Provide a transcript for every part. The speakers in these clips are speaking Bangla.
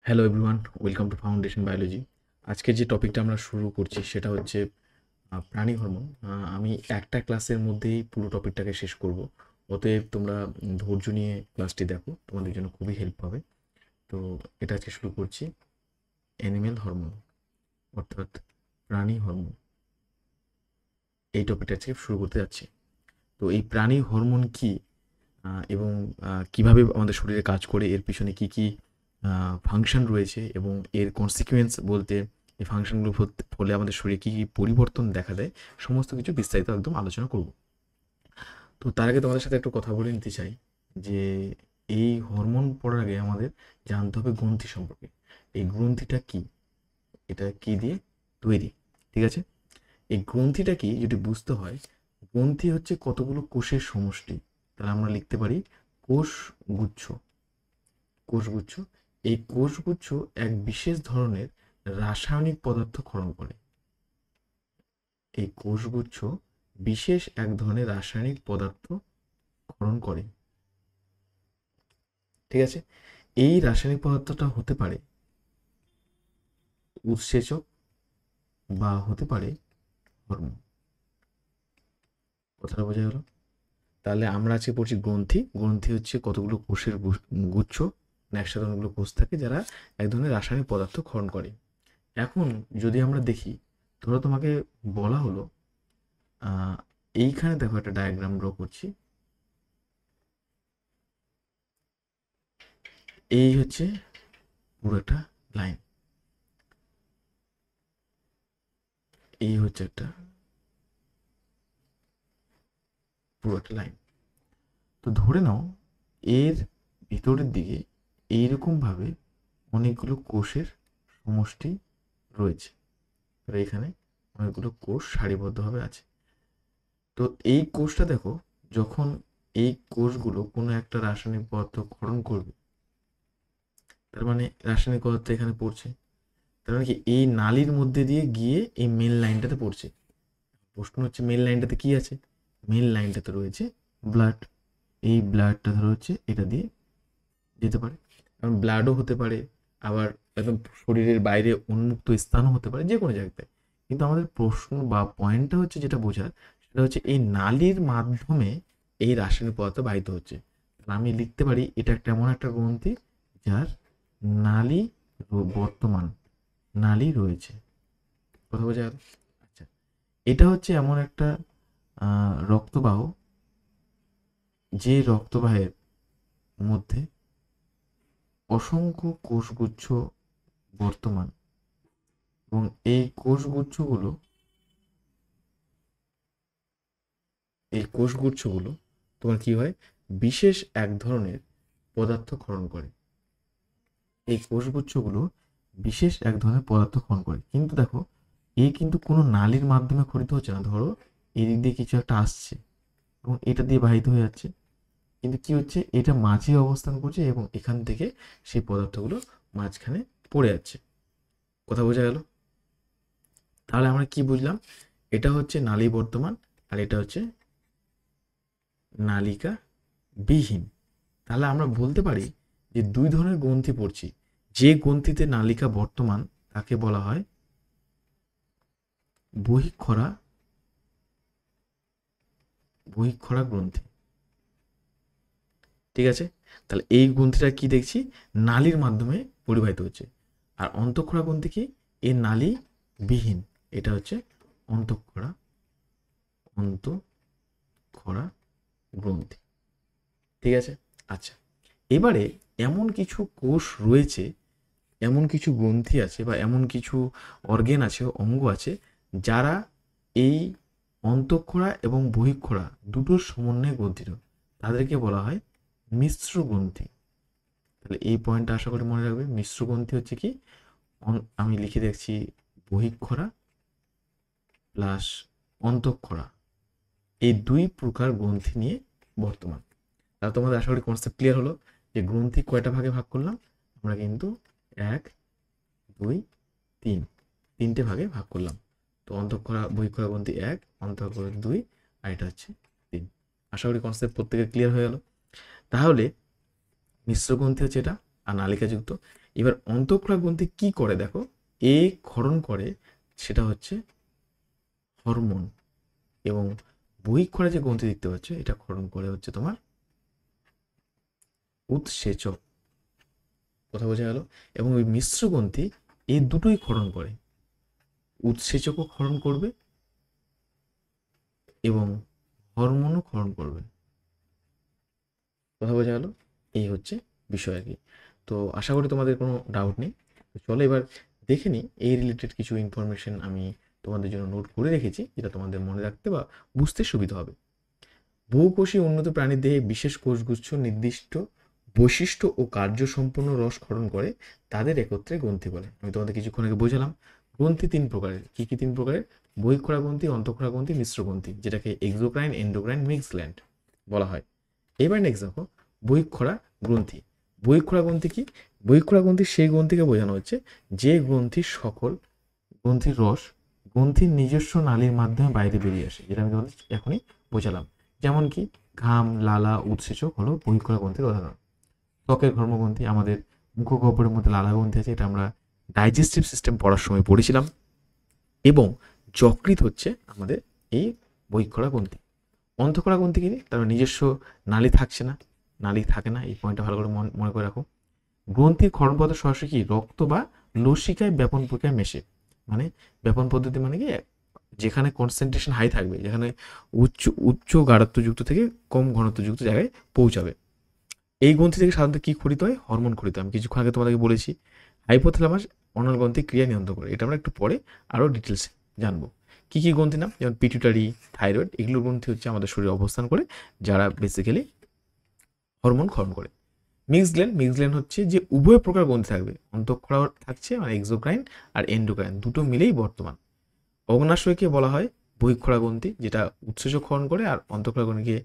Hello everyone, welcome to foundation biology. আজকে যে টপিকটা আমরা শুরু করছি সেটা হচ্ছে প্রাণী হরমোন। আমি একটা ক্লাসের মধ্যেই পুরো টপিকটাকে শেষ করব। অতএব তোমরা ধৈর্য নিয়ে ক্লাসটি দেখো, তোমাদের জন্য খুবই হেল্প হবে। তো এটা আজকে শুরু করছি। অ্যানিমেল হরমোন অর্থাৎ প্রাণী হরমোন, এই টপিকটা আজকে শুরু করতে যাচ্ছি। তো এই প্রাণী হরমোন কি এবং কিভাবে আমাদের শরীরে কাজ করে, এর পিছনে কি কি ফাংশন রয়েছে এবং এর কনসিকুয়েন্স বলতে এই ফাংশনগুলোর ফলে আমাদের শরীরে কী কী পরিবর্তন দেখা দেয়, সমস্ত কিছু বিস্তারিত একদম আলোচনা করব। তো তার আগে তোমাদের সাথে একটু কথা বলে নিতে চাই যে এই হরমোন পড়ার আগে আমাদের জানতে হবে গ্রন্থি সম্পর্কে। এই গ্রন্থিটা কি, এটা কি দিয়ে তৈরি, ঠিক আছে? এই গ্রন্থিটা কি যদি বুঝতে হয়, গ্রন্থি হচ্ছে কতগুলো কোষের সমষ্টি। তাহলে আমরা লিখতে পারি কোষগুচ্ছ। কোষগুচ্ছ, এই কোষগুচ্ছ এক বিশেষ ধরনের রাসায়নিক পদার্থ ক্ষরণ করে। এই কোষগুচ্ছ বিশেষ এক ধরনের রাসায়নিক পদার্থ ক্ষরণ করে, ঠিক আছে? এই রাসায়নিক পদার্থটা হতে পারে উৎসেচক বা হতে পারে হরমোন। কথাটা বোঝা গেল? তাহলে আমরা আজকে পড়ছি গ্রন্থি। গ্রন্থি হচ্ছে কতগুলো কোষের গুচ্ছ, একসাথে অনেকগুলো কোষ থাকে যারা এক ধরনের রাসায়নিক পদার্থ ক্ষরণ করে। এখন যদি আমরা দেখি, ধরো তোমাকে বলা হলো এইখানে দেখো একটা ডায়াগ্রাম ড্র করছি। এই হচ্ছে পুরো একটা লাইন, এই হচ্ছে একটা পুরো একটা লাইন। তো ধরে নাও এর ভিতরের দিকে এইরকম ভাবে অনেকগুলো কোষের সমষ্টি রয়েছে। এখানে অনেকগুলো কোষ সারিবদ্ধভাবে আছে। তো এই কোষটা দেখো, যখন এই কোষগুলো কোনো একটা রাসায়নিক পদার্থ ক্ষরণ করবে, তার মানে রাসায়নিক পদার্থ এখানে পড়ছে, তার মানে কি এই নালীর মধ্যে দিয়ে গিয়ে এই মেন লাইনটাতে পড়ছে। প্রশ্ন হচ্ছে মেন লাইনটাতে কি আছে? মেন লাইনটাতে রয়েছে ব্লাড। এই ব্লাডটা ধরো হচ্ছে এটা দিয়ে যেতে পারে, কারণ ব্লাডও হতে পারে, আবার একদম শরীরের বাইরে উন্মুক্ত স্থানও হতে পারে, যে কোনো জায়গাতে। কিন্তু আমাদের প্রশ্ন বা পয়েন্টটা হচ্ছে যেটা বোঝার, সেটা হচ্ছে এই নালীর মাধ্যমে এই রাসায়নিক পদার্থ বাহিত হচ্ছে। আমি লিখতে পারি এটা একটা এমন একটা গ্রন্থি যার নালী বর্তমান নালী রয়েছে। কথা বোঝা গেল? আচ্ছা, এটা হচ্ছে এমন একটা রক্তবাহ, যে রক্তবাহের মধ্যে অসংখ্য কোষগুচ্ছ বর্তমান, এবং এই কোষগুচ্ছগুলো তোমার কি হয়, বিশেষ এক ধরনের পদার্থ ক্ষরণ করে। এই কোষগুচ্ছগুলো বিশেষ এক ধরনের পদার্থ ক্ষরণ করে, কিন্তু দেখো এই কিন্তু কোনো নালীর মাধ্যমে ক্ষরিত হচ্ছে না। ধরো এদিক দিয়ে কিছু একটা আসছে এবং এটা দিয়ে বাহিত হয়ে যাচ্ছে, কিন্তু কি হচ্ছে, এটা মাঝে অবস্থান করছে এবং এখান থেকে সেই পদার্থগুলো মাঝখানে পড়ে যাচ্ছে। কথা বোঝা গেল? তাহলে আমরা কি বুঝলাম? এটা হচ্ছে নালী বর্তমান, আর এটা হচ্ছে নালিকা বিহীন। তাহলে আমরা বলতে পারি যে দুই ধরনের গ্রন্থি পড়ছি। যে গ্রন্থিতে নালিকা বর্তমান তাকে বলা হয় বহিঃক্ষরা বহিঃক্ষরা গ্রন্থি, ঠিক আছে? তাহলে এই গ্রন্থিটা কি দেখছি, নালীর মাধ্যমে পরিবাহিত হচ্ছে। আর অন্তঃক্ষরা গ্রন্থি কি, এর নালী বিহীন, এটা হচ্ছে অন্তঃক্ষরা অন্তঃক্ষরা গ্রন্থি, ঠিক আছে? আচ্ছা, এবারে এমন কিছু কোষ রয়েছে, এমন কিছু গ্রন্থি আছে বা এমন কিছু অর্গেন আছে, অঙ্গ আছে, যারা এই অন্তঃক্ষরা এবং বহিঃক্ষরা দুটোর সমন্বয়ে গঠিত। তাদেরকে বলা হয় মিশ্র গ্রন্থি। তাহলে এই পয়েন্টটা আশা করি মনে রাখবে। মিশ্র গ্রন্থি হচ্ছে কি, আমি লিখে দেখছি বহিঃক্ষরা প্লাস অন্তঃক্ষরা, এই দুই প্রকার গ্রন্থি নিয়ে বর্তমান। তাহলে তোমাদের আশা করি কনসেপ্ট ক্লিয়ার হলো যে গ্রন্থি কয়টা ভাগে ভাগ করলাম আমরা, কিন্তু এক, দুই, তিন, তিনটে ভাগে ভাগ করলাম। তো অন্তঃক্ষরা বহিঃক্ষরা গ্রন্থি এক, অন্তঃক্ষরা দুই, আর এটা হচ্ছে তিন। আশা করি কনসেপ্ট প্রত্যেকের ক্লিয়ার হয়ে গেল। তাহলে মিশ্র গ্রন্থি হচ্ছে এটা, আর নালিকাযুক্ত। এবার অন্তঃক্ষরা গ্রন্থি কি করে দেখো, এ ক্ষরণ করে সেটা হচ্ছে হরমোন, এবং বহিঃক্ষরা যে গ্রন্থি দেখতে পাচ্ছ এটা ক্ষরণ করে হচ্ছে তোমার উৎসেচক। কথা বোঝা গেল? এবং ওই মিশ্র গ্রন্থি এই দুটোই ক্ষরণ করে, উৎসেচকও ক্ষরণ করবে এবং হরমোনও ক্ষরণ করবে। কথা বোঝা গেল? এই হচ্ছে বিষয় আর কি। তো আশা করি তোমাদের কোনো ডাউট নেই। তো চলো এবার দেখে নিই এই রিলেটেড কিছু ইনফরমেশন আমি তোমাদের জন্য নোট করে রেখেছি, যেটা তোমাদের মনে রাখতে বা বুঝতে সুবিধা হবে। বহুকোষী উন্নত প্রাণীর দেহে বিশেষ কোষগুচ্ছ নির্দিষ্ট বৈশিষ্ট্য ও কার্যসম্পন্ন রস ক্ষরণ করে, তাদের একত্রে গ্রন্থি বলে। আমি তোমাদের কিছুক্ষণ আগে বোঝালাম গ্রন্থি তিন প্রকারের। কি কি তিন প্রকারের? বহিঃক্ষরা গ্রন্থি, অন্তঃক্ষরা গ্রন্থি, মিশ্র গ্রন্থি, যেটাকে এক্সোক্রাইন, এন্ডোক্রাইন, মিক্স গ্ল্যান্ড বলা হয়। এবার নেক্সট দেখো বহিঃক্ষরা গ্রন্থি। বহিঃক্ষরা গ্রন্থি কি? বহিঃক্ষরা গ্রন্থি সেই গ্রন্থিকে বোঝানো হচ্ছে যে গ্রন্থির সকল গ্রন্থির রস গ্রন্থির নিজস্ব নালীর মাধ্যমে বাইরে বেরিয়ে আসে, যেটা আমি তোমাদের এখনই বোঝালাম। যেমন কি ঘাম, লালা, উৎসেচক হলো বহিঃক্ষরা গ্রন্থির উদাহরণ। ত্বকের ঘর্মগ্রন্থি, আমাদের মুখগহ্বরের মধ্যে লালা গ্রন্থি আছে, এটা আমরা ডাইজেস্টিভ সিস্টেম পড়ার সময় পড়েছিলাম। এবং যকৃৎ হচ্ছে আমাদের এই বহিঃক্ষরা গ্রন্থি। অন্তঃক্ষরা গ্রন্থি কি? তার নিজস্ব নালী থাকছে না, নালী থাকে না, এই পয়েন্টটা ভালো করে মনে করে রাখো। গ্রন্থির ক্ষরণপথ সরাসরি কি রক্ত বা লসিকায় ব্যাপন প্রক্রিয়ায় মেশে। মানে ব্যাপন পদ্ধতি মানে কি, যেখানে কনসেন্ট্রেশন হাই থাকবে, যেখানে উচ্চ উচ্চ গাঢ়ত্বযুক্ত থেকে কম ঘনত্বযুক্ত জায়গায় পৌঁছাবে। এই গ্রন্থি থেকে সাধারণত কি খরিত হয়? হরমোন খরিত হয়। আমি কিছুক্ষণ আগে তোমাদেরকে বলেছি হাইপোথ্যালামাস অনাল গ্রন্থি ক্রিয়া নিয়ন্ত্রণ করে। এটা আমরা একটু পরে আরও ডিটেলসে জানবো। কি কি গ্রন্থি নাম? যেমন পিটুইটারি, থাইরয়েড, এগুলো গ্রন্থি হচ্ছে আমাদের শরীরে অবস্থান করে, যারা বেসিক্যালি হরমোন ক্ষরণ করে। মিক্সড গ্ল্যান্ড, মিক্সড গ্ল্যান্ড হচ্ছে যে উভয় প্রকার গ্রন্থি থাকবে, অন্তঃক্ষরা থাকছে মানে এক্সোক্রাইন আর এন্ডোক্রাইন দুটো মিলেই বর্তমান। অগ্নাশয়কে বলা হয় বহিঃক্ষরা গ্রন্থি, যেটা উৎসেচক ক্ষরণ করে, আর অন্তঃক্ষরা গ্রন্থিকে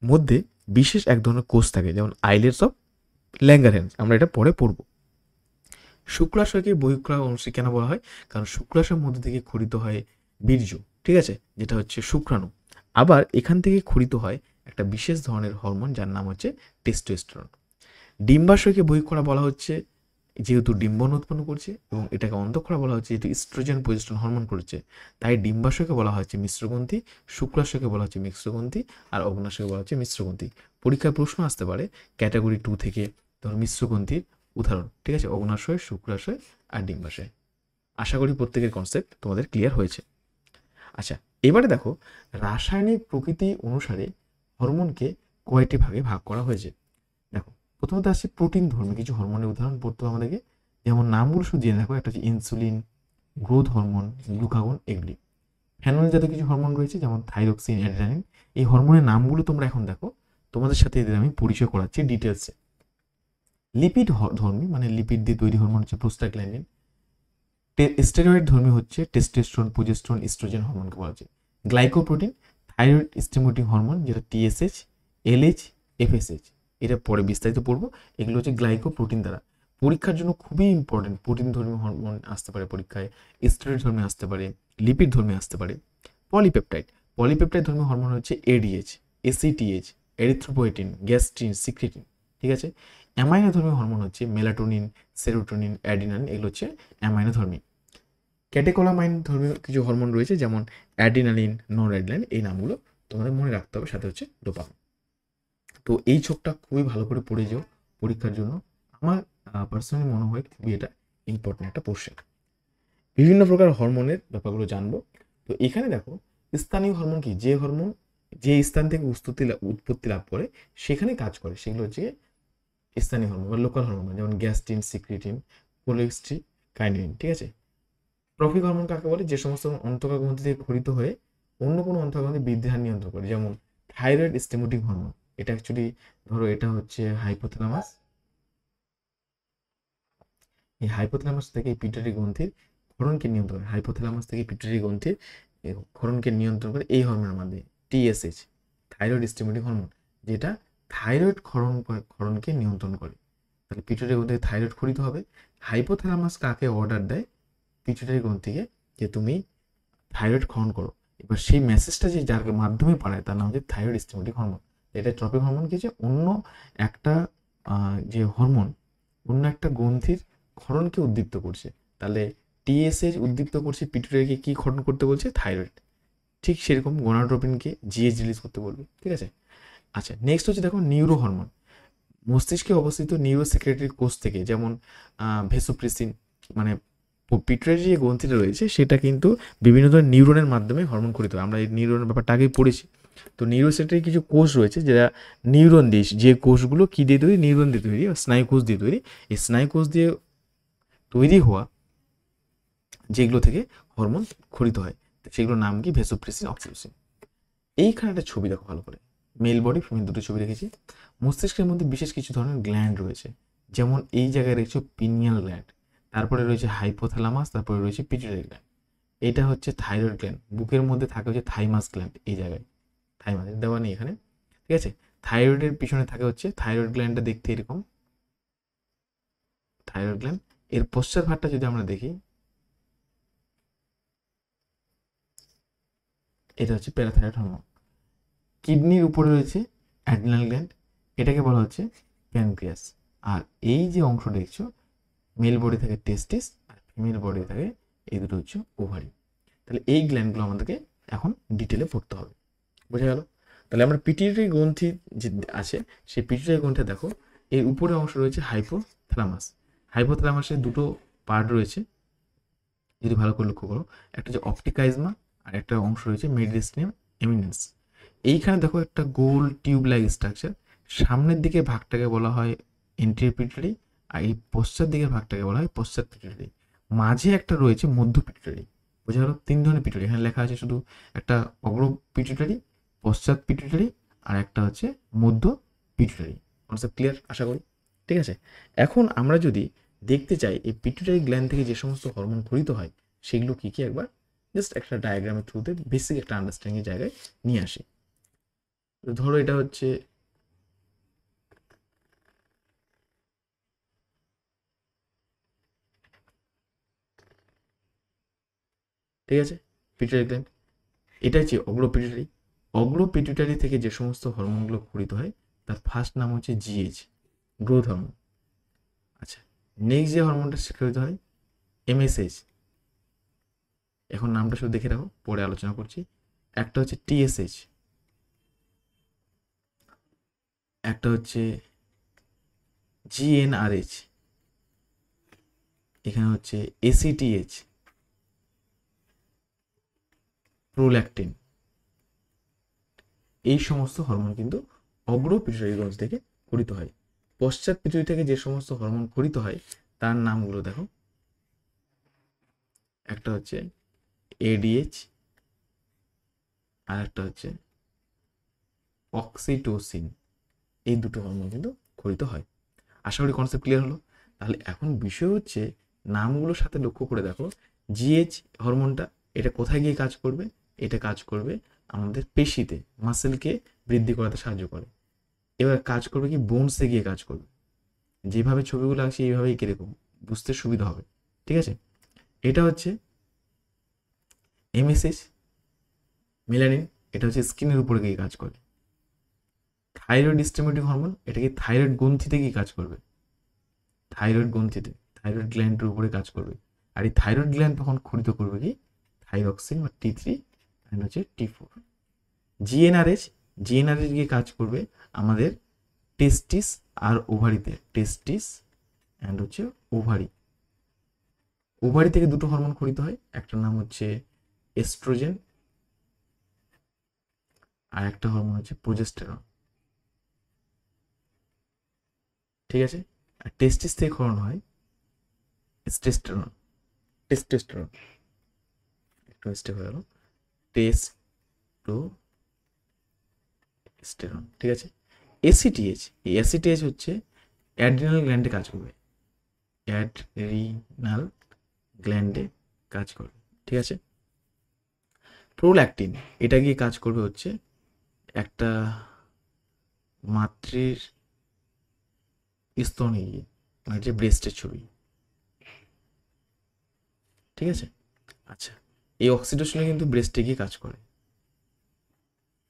মধ্যে বিশেষ এক ধরনের কোষ থাকে, যেমন আইলেটস অফ ল্যাঙ্গারহ্যান্স, আমরা এটা পরে পড়ব। শুক্লাশয়কে বহিঃক্ষরা গ্রন্থি কেন বলা হয়? কারণ শুক্লাশয়ের মধ্যে থেকে খরিত হয় বীর্য, ঠিক আছে, যেটা হচ্ছে শুক্রাণু। আবার এখান থেকে খরিত হয় একটা বিশেষ ধরনের হরমোন যার নাম হচ্ছে টেস্টোস্টেরন। ডিম্বাশয়কে বহিঃক্ষরা বলা হচ্ছে যেহেতু ডিম্বন উৎপন্ন করছে, এবং এটাকে অন্তঃক্ষরা বলা হচ্ছে যেহেতু ইস্ট্রোজেন প্রজেস্টেরন হরমোন করছে। তাই ডিম্বাশয়কে বলা হচ্ছে মিশ্রগ্রন্থি, শুক্লাশয়কে বলা হচ্ছে মিশ্রগ্রন্থি, আর অগ্নাশয়কে বলা হচ্ছে মিশ্রগ্রন্থি। পরীক্ষায় প্রশ্ন আসতে পারে ক্যাটাগরি 2 থেকে, ধর মিশ্রগ্রন্থির উদাহরণ, ঠিক আছে, অগ্নাশয়, শুক্লাশয় আর ডিম্বাশয়। আশা করি প্রত্যেকের কনসেপ্ট তোমাদের ক্লিয়ার হয়েছে। আচ্ছা, এবারে দেখো রাসায়নিক প্রকৃতি অনুসারে হরমোনকে কয়টি ভাগে ভাগ করা হয়েছে। দেখো প্রথমত আসছে প্রোটিন ধর্মী কিছু হরমোনের উদাহরণ পড়তে হবে আমাদেরকে, যেমন নামগুলো শুধু জেনে রাখো। একটা হচ্ছে ইনসুলিন, গ্রোথ হরমোন, গ্লুকাগন, এগুলি। ফেনোল জাতীয় কিছু হরমোন রয়েছে যেমন থাইরক্সিন, অ্যাড্রেনালিন। এই হরমোনের নামগুলো তোমরা এখন দেখো, তোমাদের সাথে এদের আমি পরিচয় করাচ্ছি ডিটেলসে। লিপিড ধর্মী মানে লিপিড দিয়ে তৈরি হরমোন হচ্ছে প্রোস্টাগ্ল্যান্ডিন। স্টেরয়েড ধর্মী হচ্ছে টেস্টোস্টেরন, প্রোজেস্টেরন, ইস্ট্রোজেন হরমোনকে বলা হচ্ছে। গ্লাইকোপ্রোটিন থাইরয়েড স্টিমুলেটিং হরমোন, যেটা টিএসএইচ, এলএইচ, এফএসএইচ, এটা পরে বিস্তারিত পড়বো। এগুলো হচ্ছে গ্লাইকোপ্রোটিন দ্বারা। পরীক্ষার জন্য খুবই ইম্পর্টেন্ট, প্রোটিন ধর্মী হরমোন আসতে পারে পরীক্ষায়, স্টেরয়েড ধর্মী আসতে পারে, লিপিড ধর্মী আসতে পারে। পলিপেপটাইড, পলিপেপটাইড ধর্মী হরমোন হচ্ছে ADH, ACTH, erythropoietin, gastrin, secretin, ঠিক আছে। অ্যামাইনো ধর্মী হরমোন হচ্ছে মেলাটোনিন, সেরোটোনিন, অ্যাডিনালিন, এগুলো হচ্ছে অ্যামাইনো ধর্মী। ক্যাটেকোলামাইন ধর্মীয় কিছু হরমোন রয়েছে যেমন অ্যাডিনালিন, নর অ্যাডিনালিন, এই নামগুলো তোমাদের মনে রাখতে হবে, সাথে হচ্ছে ডোপামিন। তো এই ছকটা খুবই ভালো করে পড়ে যাও পরীক্ষার জন্য। আমার পার্সোনালি মনে হয় খুবই এটা ইম্পর্টেন্ট একটা পোর্শন। বিভিন্ন প্রকার হরমোনের ব্যাপারগুলো জানবো। তো এখানে দেখো স্থানীয় হরমোন কি? যে হরমোন যে স্থান থেকে উৎপত্তি লাভ করে সেখানে কাজ করে, সেগুলো হচ্ছে স্থানীয় হরমোন বা লোকাল হরমোন, যেমন গ্যাস্ট্রিন, সিক্রেটিন, কোলেস্টিকাইনিন, ঠিক আছে। ট্রফিক হরমোন কাকে বলে? যে সমস্ত অন্তঃক্ষরা গ্রন্থি থেকে খরিত হয়ে অন্য কোনো অন্তঃক্ষরা গ্রন্থি বৃদ্ধি হার নিয়ন্ত্রণ করে, যেমন থাইরয়েড স্টিমুলেটিং হরমোন। এটা অ্যাকচুয়ালি ধরো এটা হচ্ছে হাইপোথ্যালামাস, এই হাইপোথ্যালামাস থেকে এই পিটুইটারি গ্রন্থির ক্ষরণকে নিয়ন্ত্রণ করে। হাইপোথ্যালামাস থেকে পিটুইটারি গ্রন্থির ক্ষরণকে নিয়ন্ত্রণ করে এই হরমোনের মাধ্যমে, টিএসএইচ, থাইরয়েড স্টিমুলেটিং হরমোন, যেটা থাইরয়েড ক্ষরণকে নিয়ন্ত্রণ করে। তাহলে পিটুইটারি গ্রন্থি থেকে থাইরয়েড খরিত হবে। হাইপোথ্যালামাস কাকে অর্ডার দেয়? পিটুইটারি গ্রন্থিকে, যে তুমি থাইরয়েড ক্ষরণ করো। এবার সেই মেসেজটা যে যার মাধ্যমে পাঠায় তার নাম হচ্ছে থাইরয়েড স্টিমুলেটিং হরমোন। এটা ট্রপিক হরমোন কি, যে অন্য একটা যে হরমোন অন্য একটা গ্রন্থির ক্ষরণকে উদ্দীপ্ত করছে। তাহলে টিএসএইচ উদ্দীপ্ত করছে পিটুইটারিকে কি ক্ষরণ করতে বলছে? থাইরয়েড। ঠিক সেরকম গোনাডোট্রপিনকে জিএইচ রিলিজ করতে বলবে। ঠিক আছে। আচ্ছা, নেক্সট হচ্ছে দেখো নিউরো হরমোন। মস্তিষ্কে অবস্থিত নিউরো সেক্রেটরি কোষ থেকে, যেমন ভেসোপ্রেসিন, মানে পিটুইটারি যে গ্রন্থিটা রয়েছে সেটা কিন্তু বিভিন্ন ধরনের নিউরনের মাধ্যমে হরমোন খরিত হয়। আমরা এই নিউরনের ব্যাপারটা আগেই পড়েছি। তো নিউরো সেক্রেটরি কিছু কোষ রয়েছে যেটা নিউরন দিয়ে, যে কোষগুলো কী দিয়ে তৈরি? নিউরন দিয়ে তৈরি, স্নায়ু কোষ দিয়ে তৈরি। এই স্নায়ু কোষ দিয়ে তৈরি হওয়া যেগুলো থেকে হরমোন খরিত হয় সেগুলোর নাম কি? Vasopressin, oxytocin. এইখানে একটা ছবি দেখো ভালো করে, মেল বডি ফিমেল দুটো ছবি রেখেছি। মস্তিষ্কের মধ্যে বিশেষ কিছু ধরনের গ্ল্যান্ড রয়েছে, যেমন এই জায়গায় রয়েছে পিনিয়াল গ্ল্যান্ড, তারপরে রয়েছে হাইপোথ্যালামাস, তারপরে রয়েছে পিটুইটারি গ্ল্যান্ড। এটা হচ্ছে থাইরয়েড গ্ল্যান্ড। বুকের মধ্যে থাকে হচ্ছে থাইমাস গ্ল্যান্ড, এই জায়গায় থাইমাস দেওয়া নেই এখানে। ঠিক আছে। থাইরয়েডের পিছনে থাকে হচ্ছে থাইরয়েড গ্ল্যান্ডটা দেখতে এরকম, থাইরয়েড গ্ল্যান্ড। এর পশ্চাৎ ভাগটা যদি আমরা দেখি, এটা হচ্ছে প্যারাথাইরয়েড হরমোন। কিডনির উপরে রয়েছে অ্যাড্রিনাল গ্ল্যান্ড, এটাকে বলা হচ্ছে প্যানক্রিয়াস। আর এই যে অংশ দেখছো, মেল বডি থাকে টেস্টিস, আর ফিমেল বডি থাকে এই দুটো হচ্ছে ওভারি। তাহলে এই গ্ল্যান্ডগুলো আমাদেরকে এখন ডিটেলে পড়তে হবে। বোঝা গেল? তাহলে আমরা পিটুইটারি গ্রন্থি যে আছে, সেই পিটুইটারি গ্রন্থে দেখো এর উপরে অংশ রয়েছে হাইপোথ্যালামাস। হাইপোথ্যালামাসের দুটো পার্ট রয়েছে, যদি ভালো করে লক্ষ্য করো, একটা হচ্ছে অপটিকাইজমা আর একটা অংশ রয়েছে মেডিস্টিয়াম এমিনেন্স। এইখানে দেখো একটা গোল টিউব লাইক স্ট্রাকচার। সামনের দিকে ভাগটাকে বলা হয় এন্টেরিয়র পিটুইটারি, আর এই পশ্চাৎ দিকের ভাগটাকে বলা হয় পশ্চাৎ পিটুইটারি। মাঝে একটা রয়েছে মধ্য পিটুইটারি। বোঝা গেল? তিন ধরনের পিটুইটারি এখানে লেখা আছে, শুধু একটা অগ্র পিটুইটারি, পশ্চাৎ পিটুইটারি, আর একটা হচ্ছে মধ্য পিটুইটারি। কনসেপ্ট ক্লিয়ার আশা করি? ঠিক আছে। এখন আমরা যদি দেখতে চাই এই পিটুইটারি গ্ল্যান্ড থেকে যে সমস্ত হরমোন খরিত হয় সেগুলো কী কী, একবার জাস্ট একটা ডায়াগ্রামের থ্রুতে বেসিক একটা আন্ডারস্ট্যান্ডিং জায়গায় নিয়ে আসি। ধরো এটা হচ্ছে ঠিক আছে পিটুইটারি গ্ল্যান্ড, এটা হচ্ছে অগ্র পিটুইটারি। অগ্র পিটুইটারি থেকে যে সমস্ত হরমোনগুলো খরিত হয় তার ফার্স্ট নাম হচ্ছে জিএইচ, গ্রোথ হরমোন। আচ্ছা, নেক্সট যে হরমোনটা স্বীকৃত হয় এমএসএইচ। এখন নামটা শুধু দেখে রাখো, পরে আলোচনা করছি। একটা হচ্ছে টিএসএইচ, একটা হচ্ছে জিএনআরএইচ, এখানে হচ্ছে এসিটিএইচ, প্রোল্যাকটিন। এই সমস্ত হরমোন কিন্তু অগ্র পিটুইটারি গ্রন্থ থেকে খরিত হয়। পশ্চাৎ পিটুইটারি থেকে যে সমস্ত হরমোন খরিত হয় তার নামগুলো দেখো, একটা হচ্ছে এডিএইচ, আর একটা হচ্ছে অক্সিটোসিন। এই দুটো হরমোন কিন্তু খরিত হয়। আশা করি কনসেপ্ট ক্লিয়ার হলো। তাহলে এখন বিষয় হচ্ছে নামগুলোর সাথে লক্ষ্য করে দেখো, জিএইচ হরমোনটা এটা কোথায় গিয়ে কাজ করবে? এটা কাজ করবে আমাদের পেশিতে, মাসেলকে বৃদ্ধি করাতে সাহায্য করে। এবার কাজ করবে কি? বোনসে গিয়ে কাজ করবে। যেভাবে ছবিগুলো আছে এইভাবেই কিরকম বুঝতে সুবিধা হবে। ঠিক আছে। এটা হচ্ছে এমএসএইচ, মেলানিন, এটা হচ্ছে স্কিনের উপরে গিয়ে কাজ করে। থাইরয়েড স্টিমুলেটিং হরমোন, এটা কি থাইরয়েড গ্রন্থিতে গিয়ে কাজ করবে, থাইরয়েড গ্রন্থিতে, থাইরয়েড গ্ল্যান্ডের উপরে কাজ করবে। আর এই থাইরয়েড গ্ল্যান্ড তখন খরিত করবে কি? থাইরক্সিন বা T3 অ্যান্ড হচ্ছে T4। জিএনআরএইচ, জিএনআরএইচ গিয়ে কাজ করবে আমাদের টেস্টিস আর ওভারিতে, টেস্টিস অ্যান্ড হচ্ছে ওভারি। ওভারি থেকে দুটো হরমোন খরিত হয়, একটার নাম হচ্ছে এস্ট্রোজেন, আর একটা হরমোন হচ্ছে প্রোজেস্টেরন। ঠিক আছে। আর টেস্টিস থেকে ক্ষরণ হয় টেস্টোস্টেরন, টেস্টোস্টেরন, একটু মিস্টেক হয়ে গেল, টেস্টোস্টেরন। ঠিক আছে। এসিটিএইচ, এই এসিটিএইচ হচ্ছে অ্যাড্রিনাল গ্ল্যান্ডে কাজ করবে, অ্যাড্রিনাল গ্ল্যান্ডে কাজ করবে। ঠিক আছে। প্রোল্যাকটিন, এটা গিয়ে কাজ করবে হচ্ছে একটা মাতৃর স্তনে গিয়ে, মানে যে ব্রেস্টের ছবি। ঠিক আছে। আচ্ছা, এই অক্সিটোসিন কিন্তু ব্রেস্টে গিয়ে কাজ করে।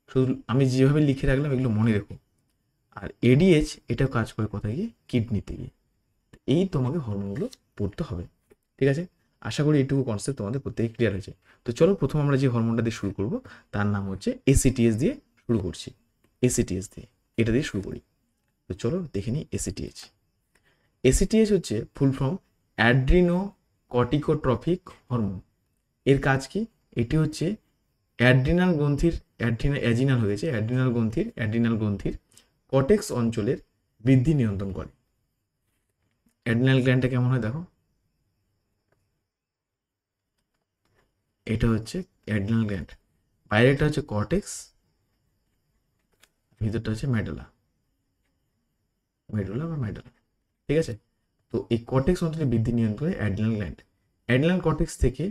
শুধু আমি যেভাবে লিখে রাখলাম এগুলো মনে রেখো। আর এডিএইচ এটাও কাজ করে কোথায় গিয়ে? কিডনিতে গিয়ে। এই তোমাকে হরমোনগুলো পড়তে হবে। ঠিক আছে, আশা করি এইটুকু কনসেপ্ট তোমাদের প্রত্যেকে ক্লিয়ার হয়েছে। তো চলো প্রথম আমরা যে হরমোনটা দিয়ে শুরু করব তার নাম হচ্ছে এসিটিএস দিয়ে শুরু করছি। এসিটিএস দিয়ে, এটা দিয়ে শুরু করি। তো চলো দেখে নিই এসিটিএস। এসিটিএস হচ্ছে full form Adreno corticotropic hormone. এর কাজ কি? এটি হচ্ছে অ্যাড্রিনাল গ্রন্থির অ্যাজিনাল হয়েছে অ্যাড্রিনাল গ্রন্থির কর্টেক্স অঞ্চলের বৃদ্ধি নিয়ন্ত্রণ করে। অ্যাড্রিনাল গ্ল্যান্ডটা কেমন হয় দেখো, এটা হচ্ছে অ্যাড্রিনাল গ্ল্যান্ড, বাইরেটা হচ্ছে কর্টেক্স, ভিতরটা হচ্ছে মেডুলা বা মেডুলা। ঠিক আছে, তো এই কর্টেক্স অঞ্চলের বৃদ্ধি নিয়ন্ত্রণ করে অ্যাড্রিনাল গ্ল্যান্ড। অ্যাড্রিনাল কর্টেক্স থেকে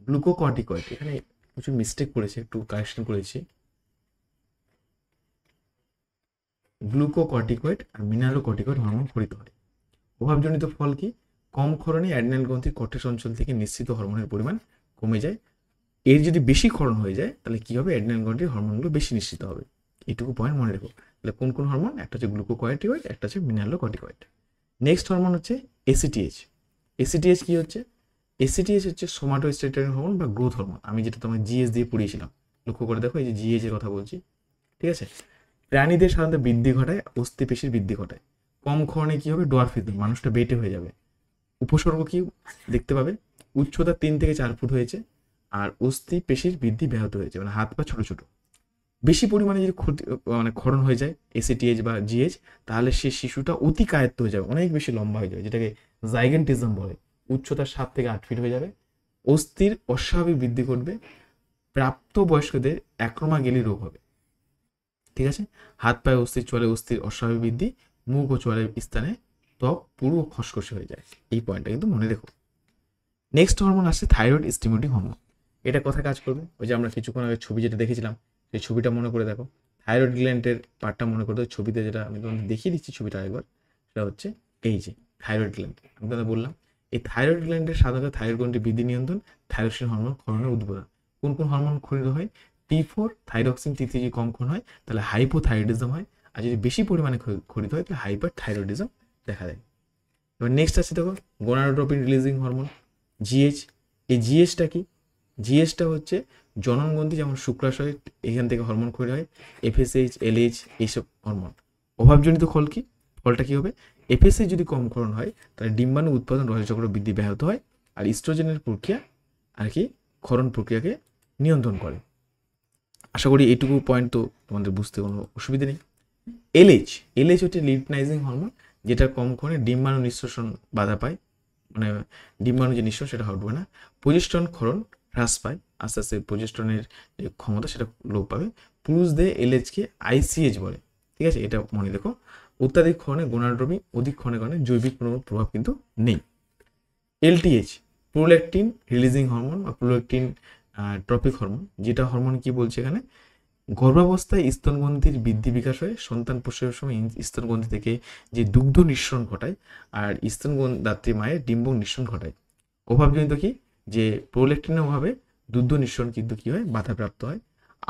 গ্লুকোকর্টিকয়েড, এখানে কিছু মিস্টেক করেছে, একটু কারেকশন করেছি, গ্লুকোকর্টিকয়েড আর মিনারেলোকর্টিকয়েড হরমোন খরিত হয়। অভাবজনিত ফল কি? কম ক্ষরণে অ্যাড্রিনাল গ্রন্থির কর্টেক্স অঞ্চল থেকে নিঃসৃত হরমোনের পরিমাণ কমে যায়। এর যদি বেশি ক্ষরণ হয়ে যায় তাহলে কি হবে? অ্যাড্রিনাল গ্রন্থির হরমোনগুলো বেশি নিঃসৃত হবে। এইটুকু পয়েন্ট মনে রেখো। তাহলে কোন কোন হরমোন? একটা হচ্ছে গ্লুকোকর্টিকয়েড, একটা হচ্ছে মিনারেলোকর্টিকয়েড। নেক্সট হরমোন হচ্ছে এসিটিএইচ। এসিটিএইচ কি হচ্ছে? এসিটিএইচ হচ্ছে সোমাটোস্টেরয়েড হরমোন বা গ্রোথ হরমোন। আমি যেটা তোমার জিএস দিয়ে পড়িয়েছিলাম, লক্ষ্য করে দেখো, এই যে জিএস এর কথা বলছি। ঠিক আছে, প্রাণীদের সাধারণত বৃদ্ধি ঘটায়, অস্থিপেশির বৃদ্ধি ঘটায়। কম ক্ষরণে কি হবে? ডোয়ার্ফিজম, মানুষটা বেটে হয়ে যাবে। উপসর্গ কি দেখতে পাবে? উচ্চতা 3 থেকে 4 ফুট হয়েছে, আর অস্থি পেশির বৃদ্ধি ব্যাহত হয়েছে, মানে হাত পা ছোট ছোট। বেশি পরিমাণে যদি মানে ক্ষরণ হয়ে যায় এসিটিএইচ বা জিএইচ, তাহলে সে শিশুটা অতি কায়ত্ত হয়ে যাবে, অনেক বেশি লম্বা হয়ে যাবে, যেটাকে জাইগেন্টিজম বলে। উচ্চতা 7 থেকে 8 ফিট হয়ে যাবে, অস্থির অস্বাভাবিক বৃদ্ধি ঘটবে, প্রাপ্ত বয়স্কদের অ্যাক্রোমাগেলি রোগ হবে। ঠিক আছে, হাত পায়ে অস্থির চলে, অস্থির অস্বাভাবিক বৃদ্ধি, মুখ ও চোয়ালের স্থানে ত্বক পুরো খসখসে হয়ে যায়। এই পয়েন্টটা কিন্তু মনে রেখো। নেক্সট হরমোন আসছে থাইরয়েড স্টিমুলেটিং হরমোন। এটা কোথায় কাজ করবে? ওই যে আমরা কিছুক্ষণ আগে ছবি যেটা দেখেছিলাম, সেই ছবিটা মনে করে দেখো, থাইরয়েড গ্ল্যান্ডের পার্টটা মনে করে দেখো। ছবিতে যেটা আমি তোমাদের দেখিয়ে দিচ্ছি ছবিটা একবার, সেটা হচ্ছে এই যে থাইরয়েড গ্ল্যান্ড। আমি তোমাদের বললাম এই থাইরয়েড গ্ল্যান্ডের সাধারণত থাইরয়েড গ্রন্থির বৃদ্ধি নিয়ন্ত্রণ, থাইরক্সিন হরমোন ক্ষরণের উদ্বোধন। কোন কোন হরমোন ক্ষরিত হয়? T4 থাইরক্সিন, T3 যদি কম ক্ষরণ হয় তাহলে হাইপোথাইরয়েডিজম হয়, আর যদি বেশি পরিমাণে ক্ষরিত হয় তাহলে হাইপার থাইরয়েডিজম দেখা দেয়। এবার নেক্সট আছে দেখো গোনাডোট্রপিন রিলিজিং হরমোন, জিএইচ। এই জিএইচটা কি? জিএসটা হচ্ছে জননগ্রন্থি, যেমন শুক্রাশয়, এখান থেকে হরমোন ক্ষয় হয়, এফএসএইচ, এলএইচ, এইসব হরমোন। অভাবজনিত ফল কি? ফলটা কি হবে? এফএসএইচ যদি কম ক্ষরণ হয় তাহলে ডিম্বাণু উৎপাদন, রসচক্র বৃদ্ধি ব্যাহত হয়, আর ইস্ট্রোজেনের প্রক্রিয়া আর কি ক্ষরণ প্রক্রিয়াকে নিয়ন্ত্রণ করে। আশা করি এইটুকু পয়েন্ট তো তোমাদের বুঝতে কোনো অসুবিধা নেই। এলএইচ, এলএইচ হচ্ছে লিউটিনাইজিং হরমোন, যেটা কম ক্ষরণে ডিম্বাণু নিঃশ্বসন বাধা পায়, মানে ডিম্বাণু যে নিঃশ্বসন সেটা ঘটবে না। প্রজেস্টন ক্ষরণ হ্রাস পায়, আস্তে আস্তে প্রজেস্টনের যে ক্ষমতা সেটা লোপ পাবে। পুরুষদের এলএইচকে আইসিএইচ বলে। ঠিক আছে, এটা মনে রেখো। অত্যাধিক ক্ষরণে গোনাডোট্রপিন, অধিক ক্ষরণের কারণে জৈবিক কোনো প্রভাব কিন্তু নেই। এলটিএইচ, প্রোল্যাকটিন রিলিজিং হরমোন বা প্রোল্যাকটিন ট্রপিক হরমোন। যেটা হরমোন কি বলছে এখানে? গর্ভাবস্থায় স্তনগ্রন্থির বৃদ্ধি বিকাশ হয়ে সন্তান প্রসবের সময় স্তনগ্রন্থি থেকে যে দুগ্ধ নিঃসরণ ঘটায়, আর স্তনদাত্রী মায়ের ডিম্বক নিঃসরণ ঘটায়। অভাবজনিত কি? যে প্রোল্যাকটিনের অভাবে দুগ্ধ নিঃসরণ কিন্তু কি হয়? বাধাপ্রাপ্ত হয়।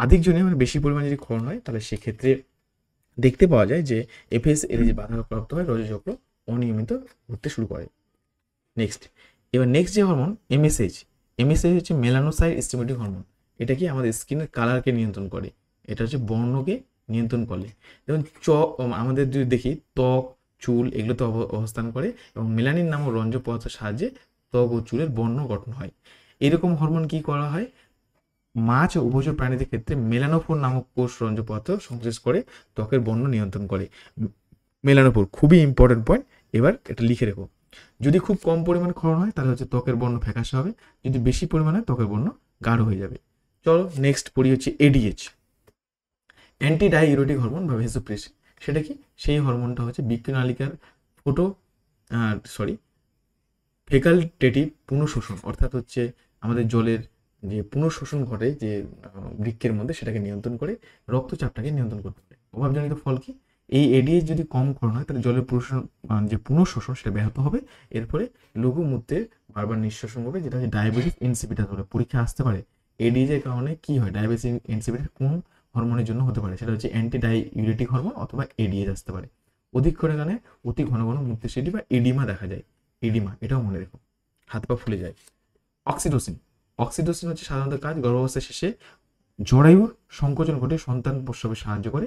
আধিকজনে, মানে বেশি পরিমাণে যদি ক্ষরণ হয় তাহলে সেক্ষেত্রে দেখতে পাওয়া যায় যে এফএস এর যে বাধাপ্রাপ্ত হয়, রজচক্র অনিয়মিত ঘটতে শুরু করে। এবার নেক্সট যে হরমোন এমএসএইচ। এমএসএইচ হচ্ছে মেলানোসাইট স্টিমুলেটিং হরমোন। এটা কি? আমাদের স্কিনের কালারকে নিয়ন্ত্রণ করে, এটা হচ্ছে বর্ণকে নিয়ন্ত্রণ করে। যেমন আমাদের যদি দেখি ত্বক, চুল এগুলোতে অবস্থান করে, এবং মেলানিন নামক রঞ্জক পদার্থের সাহায্যে ত্বক ও চুলের বর্ণ গঠন হয়। এরকম হরমোন কি করা হয়? মাছ ও উভচর প্রাণীদের ক্ষেত্রে মেলানোফোর নামক কোষ রঞ্জক পদার্থ সংশ্লেষ করে ত্বকের বর্ণ নিয়ন্ত্রণ করে। মেলানোফোর খুবই ইম্পর্টেন্ট পয়েন্ট, এবার এটা লিখে রেখো। যদি খুব কম পরিমাণে ক্ষরণ হয় তাহলে হচ্ছে ত্বকের বর্ণ ফ্যাকাশে হবে, যদি বেশি পরিমাণে ত্বকের বর্ণ গাঢ় হয়ে যাবে। চলো নেক্সট পড়ি হচ্ছে এডিএইচ, অ্যান্টি ডাইউরেটিক হরমোন বা ভেসোপ্রেসিন। সেটা কি? সেই হরমোনটা হচ্ছে বৃক্কনালিকার ফেকাল্টেটিভ পুনঃশোষণ, অর্থাৎ হচ্ছে আমাদের জলের যে পুনঃশোষণ ঘটে যে বৃক্কের মধ্যে, সেটাকে নিয়ন্ত্রণ করে, রক্তচাপটাকে নিয়ন্ত্রণ করতে পারে। অভাবজনিত ফল কি? এই এডিএইচ যদি কম ক্ষরণ হয় তাহলে জলের যে পুনঃশোষণ সেটা ব্যাহত হবে, এরপরে লঘু মূত্রের বারবার নিঃশোষণ হবে, যেটা হচ্ছে ডায়াবেটিস ইনসিপিটাস বলে। পরীক্ষা আসতে পারে এডিএইচ এর কারণে কি হয়, ডায়াবেটিস ইনসিপিটাস কোন হরমোনের জন্য হতে পারে, সেটা হচ্ছে অ্যান্টি ডাইউরেটিক হরমোন অথবা এডিএইচ আসতে পারে। অধিক পরিমাণে অতি ঘন ঘন মূত্রস্ফীতি বা এডিমা দেখা যায়। এডিমা, এটাও মনে রেখো, হাত পা ফুলে যায়। অক্সিটোসিন, অক্সিটোসিন হচ্ছে সাধারণত কাজ গর্ভাবস্থার শেষে জরায়ুর সংকোচন ঘটে সন্তান প্রসবে সাহায্য করে,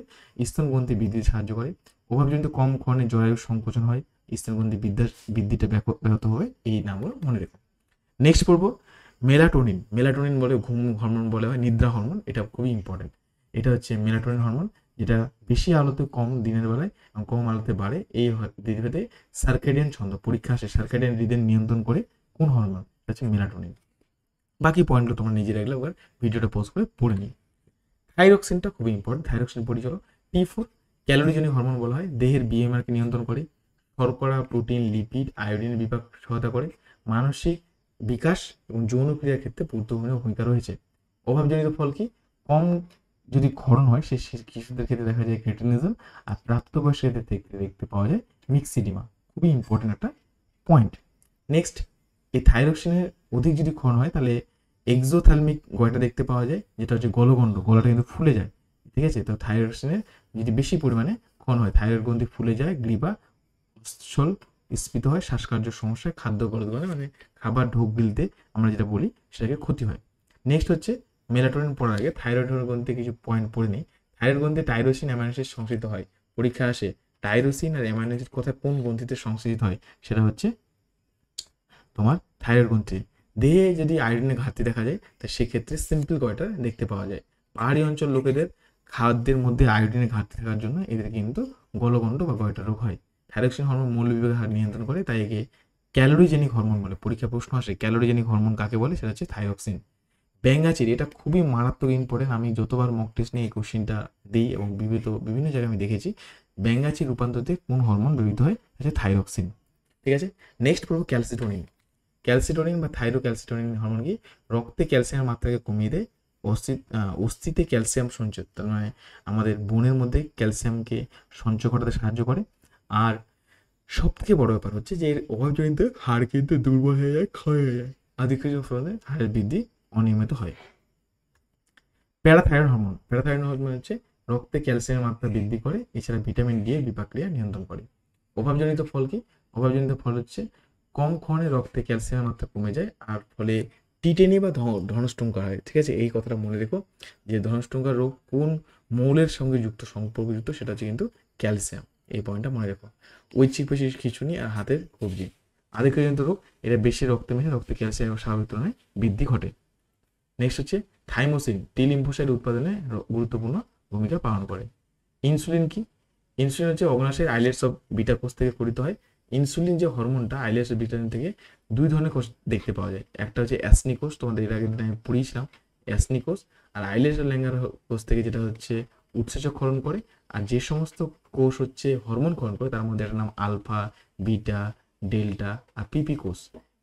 স্তনগ্রন্থি বৃদ্ধিতে সাহায্য করে। অভাবজনিত কম ক্ষণে জরায়ুর সংকোচন হয়, স্তনগ্রন্থি বৃদ্ধিটা ব্যাহত হবে। এই নামগুলো মনে রেখো। নেক্সট পড়বো মেলাটোনিন। মেলাটোনিন বলে ঘুম হরমোন বলে হয়, নিদ্রা হরমোন, এটা খুবই ইম্পর্টেন্ট। এটা হচ্ছে মেলাটোনিন হরমোন, যেটা বেশি আলোতে কম দিনের বেলায় এবং কম আলোতে বাড়ে। এই ভেদে সার্কেডিয়ান ছন্দ পরীক্ষা আসে, সার্কেডিয়ান রিদম নিয়ন্ত্রণ করে কোন হরমোন, এটা হচ্ছে মেলাটোনিন। বাকি পয়েন্টগুলো তোমরা নিজেরা এগুলো একবার ভিডিওটা পজ করে পড়ে নিই। থাইরক্সিনটা খুবই ইম্পর্টেন্ট, থাইরক্সিন পড়ি চলো। T4 ক্যালোরিজনিক হরমোন বলা হয়, দেহের বিএমআরকে নিয়ন্ত্রণ করে, শর্করা, প্রোটিন, লিপিড, আয়োডিনের বিপাক সহায়তা করে, মানসিক বিকাশ এবং যৌন ক্রিয়ার ক্ষেত্রে গুরুত্বপূর্ণ ভূমিকা রয়েছে। অভাবজনিত ফল কি, কম যদি ক্ষরণ হয় সে শিশুদের ক্ষেত্রে দেখা যায় ক্রেটিনিজম, আর প্রাপ্তবয়স্কদের ক্ষেত্রে দেখতে পাওয়া যায় মিক্সিডিমা। খুবই ইম্পর্টেন্ট একটা পয়েন্ট। নেক্সট, এই থাইরক্সিনের অধিক যদি ক্ষরণ হয় তাহলে এক্সোথ্যালমিক গয়টা দেখতে পাওয়া যায়, যেটা হচ্ছে গলগণ্ড, গলাটা কিন্তু ফুলে যায়, ঠিক আছে। তো থাইরক্সিনের যদি বেশি পরিমাণে ক্ষরণ হয় থাইরয়েড গ্রন্থি ফুলে যায়, গ্রীবা স্থল স্ফীত হয়, শ্বাসকার্যের সমস্যায়, খাদ্য গলগণে মানে খাবার ঢোক গিলতে আমরা যেটা বলি সেটাকে ক্ষতি হয়। নেক্সট হচ্ছে মেলাটোনিন পড়ার আগে থাইরয়েড গ্রন্থি কিছু পয়েন্ট পড়ে নিই। থাইরয়েড গ্রন্থি টাইরোসিন অ্যামাইনো অ্যাসিড সংশ্লিষ্ট হয়। পরীক্ষা আসে টাইরোসিন আর অ্যামাইনো অ্যাসিড কোথায় কোন গ্রন্থিতে সংশ্লিষ্ট হয়, সেটা হচ্ছে তোমার থাইরয়েড গ্রন্থি। দেহে যদি আয়োডিনের ঘাটতি দেখা যায় তা সেক্ষেত্রে সিম্পল গয়টা দেখতে পাওয়া যায়। পাহাড়ি অঞ্চল লোকেদের খাদ্যের মধ্যে আয়োডিনের ঘাটতি থাকার জন্য এদের কিন্তু গলগণ্ড বা গয়টা রোগ হয়। থাইরক্সিন হরমোন মৌলবিভাগের হার নিয়ন্ত্রণ করে, তাই একে ক্যালোরিজেনিক হরমোন বলে। পরীক্ষা প্রশ্ন আসে ক্যালোরিজেনিক হরমোন কাকে বলে, সেটা হচ্ছে থাইরক্সিন। ব্যাঙ্গাচির, এটা খুবই মারাত্মক ইম্পর্টেন্ট। আমি যতবার মক টেস্ট নিয়ে এই কোশ্চেনটা দিই এবং বিভিন্ন জায়গায় আমি দেখেছি ব্যাঙ্গাচির রূপান্তরিতে কোন হরমোন ব্যবহৃত হয়, হচ্ছে থাইরক্সিন, ঠিক আছে। নেক্সট পড়বো ক্যালসিটোনিন। ক্যালসিটোনিন বা থাইরোক্যালসিটোনিন হরমোন কি, রক্তে ক্যালসিয়ামের মাত্রাকে কমিয়ে দেয়, অস্থিতে ক্যালসিয়াম সঞ্চয়, তার মানে আমাদের বোনের মধ্যে ক্যালসিয়ামকে সঞ্চয় করাতে সাহায্য করে। আর সব থেকে বড় ব্যাপার হচ্ছে যে এর অভাবজনিত হাড় কিন্তু দুর্বল হয়ে যায়, ক্ষয় হয়ে যায়, আধিক্য ফলে হাড়ের বৃদ্ধি অনিয়মিত হয়। প্যারাথাইরয়েড হরমোন, প্যারাথাইরয়েড হরমোন হচ্ছে রক্তে ক্যালসিয়ামের মাত্রা বৃদ্ধি করে, এছাড়া ভিটামিন ডি এর বিপাক্রিয়া নিয়ন্ত্রণ করে। অভাবজনিত ফল কি, অভাবজনিত ফল হচ্ছে কম ক্ষণে রক্তে ক্যালসিয়ামের মাত্রা কমে যায়, আর ফলে টিটেনি বা ধনষ্টঙ্কার হয়, ঠিক আছে। এই কথাটা মনে রেখো যে ধনষ্টঙ্কার রোগ কোন মৌলের সঙ্গে সম্পর্কযুক্ত, সেটা হচ্ছে কিন্তু ক্যালসিয়াম। এই পয়েন্টটা মনে রেখো। ঐচ্ছিক পেশি খিঁচুনি আর হাতের কবজি, আধিক্যজনিত রোগ, এটা বেশি রক্তে মিশে রক্তে ক্যালসিয়াম স্বাভাবিক তুলনায় বৃদ্ধি ঘটে। নেক্সট হচ্ছে থাইমোসিন, টি লিম্ফোসাইট উৎপাদনে গুরুত্বপূর্ণ ভূমিকা পালন করে। ইনসুলিন কি, ইনসুলিন হচ্ছে অগ্নাশয়ের আইলেটস অফ বিটা কোষ থেকে গঠিত হয়। ইনসুলিন যে হরমোনটা আইলেটস অফ বিটা থেকে দুই ধরনের কোষ দেখতে পাওয়া যায়, একটা হচ্ছে অ্যাসনি কোষ, তোমাদের এর আগের দিন আমি পড়িয়েছিলাম অ্যাসনি কোষ, আর আইলেটস ল্যাঙ্গার কোষ থেকে যেটা হচ্ছে উৎসেচক ক্ষরণ করে। আর যে সমস্ত কোষ হচ্ছে হরমোন ক্ষরণ করে তার মধ্যে একটা নাম আলফা, বিটা, ডেল্টা আর পিপি কোষ।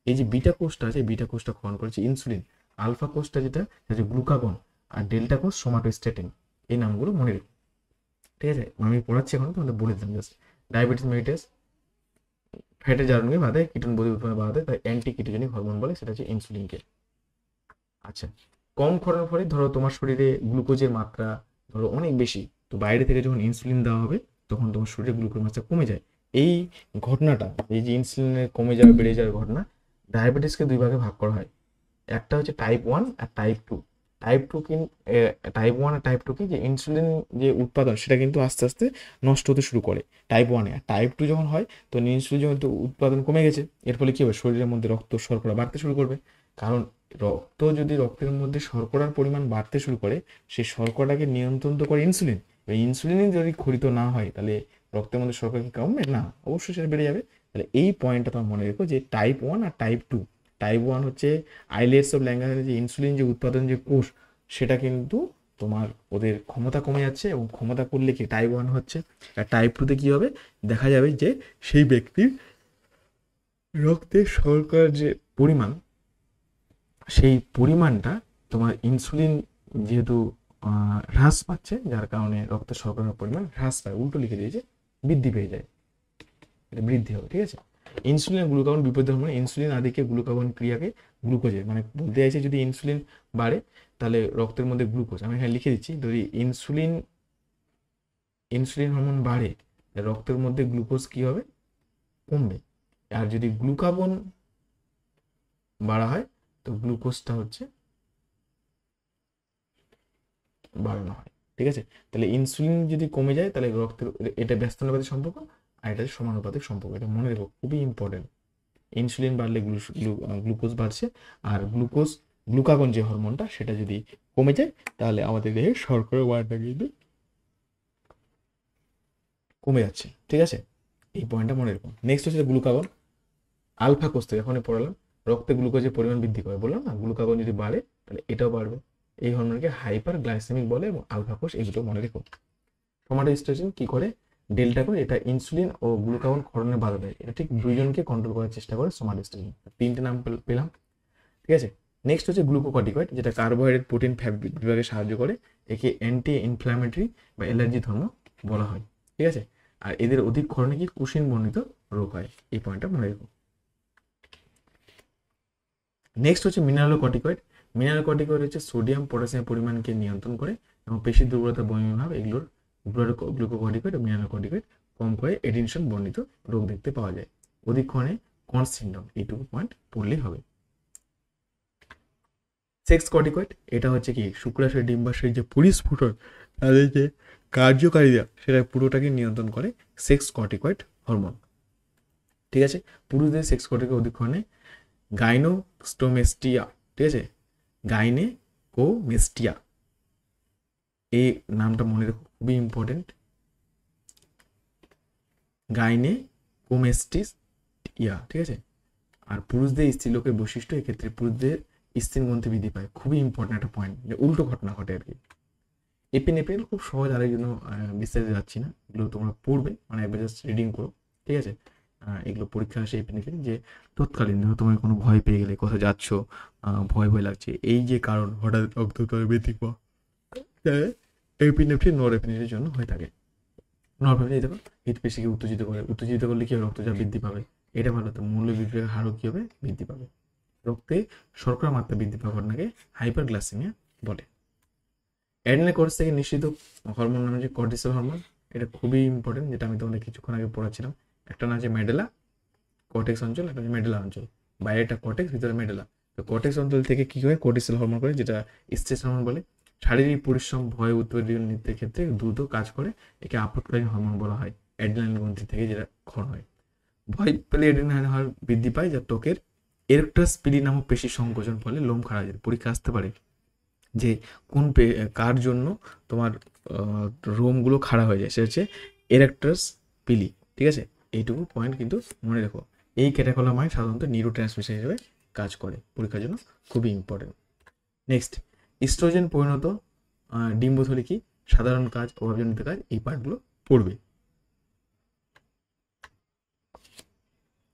এই যে বিটা কোষটা আছে, বিটা কোষটা ক্ষরণ করেছে ইনসুলিন। আলফা কোষটা যেটা হচ্ছে গ্লুকাগন, আর ডেল্টা কোষ সোমাটোস্ট্যাটিন। এই নামগুলো মনে রেখো, ঠিক আছে। আমি পড়াচ্ছি এখন, তোমাদের বলে দিলাম জাস্ট। ডায়াবেটিস মেলিটাস, ফ্যাটের জারণকে বাধে, কিটোন বডি উৎপাদন বাধে, তাই অ্যান্টি কিটোজেনিক হরমোন বলে, সেটা হচ্ছে ইনসুলিনকে। আচ্ছা, কম খরচের ফলে ধরো তোমার শরীরে গ্লুকোজের মাত্রা ধরো অনেক বেশি, তো বাইরে থেকে যখন ইনসুলিন দেওয়া হবে তখন তোমার শরীরে গ্লুকোজ মাত্রা কমে যায়। এই ঘটনাটা, এই যে ইনসুলিনের কমে যাওয়া বেড়ে যাওয়ার ঘটনা, ডায়াবেটিসকে দুই ভাগে ভাগ করা হয়। একটা হচ্ছে টাইপ 1 আর টাইপ 2। টাইপ 2 টাইপ 1 আর টাইপ 2 কি, যে ইনসুলিন যে উৎপাদন সেটা কিন্তু আস্তে আস্তে নষ্ট হতে শুরু করে টাইপ 1 এ। আর টাইপ 2 যখন হয় তো ইনসুলিন যখন তো উৎপাদন কমে গেছে, এর ফলে কি হবে, শরীরের মধ্যে রক্ত শর্করা বাড়তে শুরু করবে। কারণ রক্তের মধ্যে শর্করার পরিমাণ বাড়তে শুরু করে, সেই শর্করাটাকে নিয়ন্ত্রণ তো করে ইনসুলিন। ইনসুলিনই যদি ক্ষরিত না হয় তাহলে রক্তের মধ্যে শর্করা কি কমবে না, অবশ্যই সেটা বেড়ে যাবে। তাহলে এই পয়েন্টটা তোমার মনে রেখো যে টাইপ 1 আর টাইপ 2। টাইপ 1 হচ্ছে আইলেটস অফ ল্যাঙ্গারের যে ইনসুলিন যে উৎপাদন যে কোষ, সেটা কিন্তু তোমার ওদের ক্ষমতা কমে যাচ্ছে, এবং ক্ষমতা করলে কি টাইপ 1 হচ্ছে। আর টাইপ 2তে কী হবে, দেখা যাবে যে সেই ব্যক্তির রক্তে শর্করার যে পরিমাণ, সেই পরিমাণটা তোমার ইনসুলিন যেহেতু হ্রাস পাচ্ছে, যার কারণে রক্তে শর্করার পরিমাণ হ্রাস পায়, উল্টো লিখে দিয়েছে বৃদ্ধি পেয়ে যায়, এটা বৃদ্ধি হবে, ঠিক আছে। ইনসুলিন গ্লুকাগন বিপরীত হরমোন, ইনসুলিন আদিকে গ্লুকাগন ক্রিয়াকে গ্লুকোজে, মানে বলতে চাইছে যদি ইনসুলিন বাড়ে তাহলে রক্তের মধ্যে গ্লুকোজ, আমি এখানে লিখে দিচ্ছি, যদি ইনসুলিন হরমোন বাড়ে রক্তের মধ্যে গ্লুকোজ কি হবে, কমবে। আর যদি গ্লুকাগন বাড়া হয় তো গ্লুকোজটা হচ্ছে বাড়ানো হয়, ঠিক আছে। তাহলে ইনসুলিন যদি কমে যায় তাহলে রক্তের, এটা ব্যস্তানুপাতিক সম্পর্ক আর এটা সমানুপাতিক সম্পর্ক, এটা মনে রেখো, খুবই ইম্পর্টেন্ট। ইনসুলিন বাড়লে গ্লুকোজ বাড়ছে, আর গ্লুকাগন যে হরমোনটা সেটা যদি কমে যায় তাহলে আমাদের দেহে শর্করা মাত্রা কিন্তু কমে যাচ্ছে, ঠিক আছে। এই পয়েন্টটা মনে রাখুন। নেক্সট হচ্ছে গ্লুকাগন। আলফা কোষ থেকে এখনই পড়ালাম, রক্তে গ্লুকোজের পরিমাণ বৃদ্ধি করে, বললাম না, গ্লুকাগন যদি বাড়ে তাহলে এটাও বাড়বে। এই হরমোনকে হাইপার গ্লাইসেমিক বলে, এবং আলফা কোষ, এগুলো মনে রেখো। সোমাটোস্টেরন কি করে, ডেল্টা করে, এটা ইনসুলিন ও গ্লুকাগন ক্ষরণে বাধা দেয়, এটা ঠিক দুইজনকে কন্ট্রোল করার চেষ্টা করে সোমাটোস্টেরন। তিনটে নাম পেলাম, ঠিক আছে। নেক্সট হচ্ছে গ্লুকোকর্টিকয়েড, যেটা কার্বোহাইড্রেট প্রোটিন ফ্যাট বিভাগে সাহায্য করে, একে অ্যান্টি ইনফ্ল্যামেটরি বা অ্যালার্জি ধর্ম বলা হয়, ঠিক আছে। আর এদের অধিক ক্ষরণে কি কুশিন বর্ণিত রোগ হয়, এই পয়েন্টটা মনে রেখো। নেক্সট হচ্ছে মিনারেলোকর্টিকয়েড। মিনারেলোকর্টিকয়েড হচ্ছে সোডিয়াম পটাশিয়ামের পরিমাণকে নিয়ন্ত্রণ করে এবং পেশির দুর্বলতা, বমি ভাব, এগুলোর গ্লুকোকর্টিকয়েড ও মিনারেলোকর্টিকয়েড কম করে এডিনশন বর্ণিত রোগ দেখতে পাওয়া যায়। অধিকক্ষণে কনস সিন্ড্রোম, এইটুকু পয়েন্ট পড়লেই হবে। সেক্স কর্টিকয়েড, এটা হচ্ছে কি শুক্রাশয় ডিম্বাশয়ের যে পরিস্ফুটন, তাদের যে কার্যকারিতা সেটা পুরোটাকে নিয়ন্ত্রণ করে সেক্স কর্টিকয়েড হরমোন, ঠিক আছে। পুরুষদের সেক্স কর্টিকয়েড অধিকক্ষণে গাইনোস্টোমেস্টিয়া, ঠিক আছে, গাইনেকোমেস্টিয়া, এই নামটা মনে রাখো, খুবই ইম্পর্টেন্ট। গাইনেকোমেস্টিস ইয়া, ঠিক আছে। আর পুরুষদের স্ত্রীলোকের বৈশিষ্ট্য, এক্ষেত্রে পুরুষদের স্ত্রীর গ্রন্থি বৃদ্ধি পায়, খুবই ইম্পর্টেন্ট একটা পয়েন্ট, যে উল্টো ঘটনা ঘটে আর কি। এপিনেফ্রিন খুব সহজ, আর এই জন্য বিস্তারিত যাচ্ছি না, এগুলো তোমরা পড়বে, মানে একবার জাস্ট রিডিং করো, ঠিক আছে। এগুলো পরীক্ষা আসে এপিনেফ্রিন, যে তৎকালীন ধরো তোমার কোনো ভয় পেয়ে গেলে, কোথাও যাচ্ছ, ভয় ভয় লাগছে, এই যে কারণ হঠাৎ রক্তচাপের বৃদ্ধি পাওয়া, এপিনেফ্রিন নরএপিনেফ্রিনের জন্য হয়ে থাকে। নরএপিনেফ্রিন দেখো হৃদপেশিকে উত্তেজিত করে, উত্তেজিত করলে কি হবে, রক্তচাপ বৃদ্ধি পাবে, এটা ভালো। তো মূল্য বিক্রিয়ার হারও কি হবে, বৃদ্ধি পাবে। রক্তে শর্করা মাত্রা বৃদ্ধি পাওয়ার ঘটনাকে হাইপারগ্লাইসেমিয়া বলে। অ্যাডেনাল কোর্স থেকে নিশ্চিত হরমোন নাম হচ্ছে কর্টিসল হরমোন, এটা খুবই ইম্পর্টেন্ট, যেটা আমি তোমাদের কিছুক্ষণ আগে পড়াচ্ছিলাম। একটা না আছে মেডেলা কর্টেক্স অঞ্চল, একটা হচ্ছে মেডেলা অঞ্চল, বাইরেটা কর্টেক্স, ভিতরে মেডেলা। তো কর্টেক্স অঞ্চল থেকে কি হয়, কর্টিসল হরমোন করে, যেটা স্ট্রেস হরমোন বলে। শারীরিক পরিশ্রম, ভয়, উদ্বেগের ক্ষেত্রে দ্রুত কাজ করে, একে আপৎকালীন হরমোন বলা হয়। অ্যাড্রিনালিন গ্রন্থি থেকে যেটা ক্ষরণ হয়, ভয় পেলে অ্যাড্রিনালিন হার বৃদ্ধি পায়, যা ত্বকের এরেক্টাস পিলি নামক পেশি সংকোচন ফলে লোম খাড়া যায়। পরীক্ষা আসতে পারে যে কোন কার জন্য তোমার রোমগুলো খাড়া হয়ে যায়, সেটা হচ্ছে এরেক্টাস পিলি, ঠিক আছে। এইটুকু পয়েন্ট কিন্তু মনে রেখো। এই ক্যাটাকলামাইন সাধারণত নিউরো ট্রান্সমিটার হিসেবে কাজ করে, পরীক্ষার জন্য খুবই ইম্পর্টেন্ট। নেক্সট, ইস্ট্রোজেন পরিণত ডিম্বথলি কি, সাধারণ কাজ, অভাবজনিত কাজ, এই পার্টগুলো পড়বে।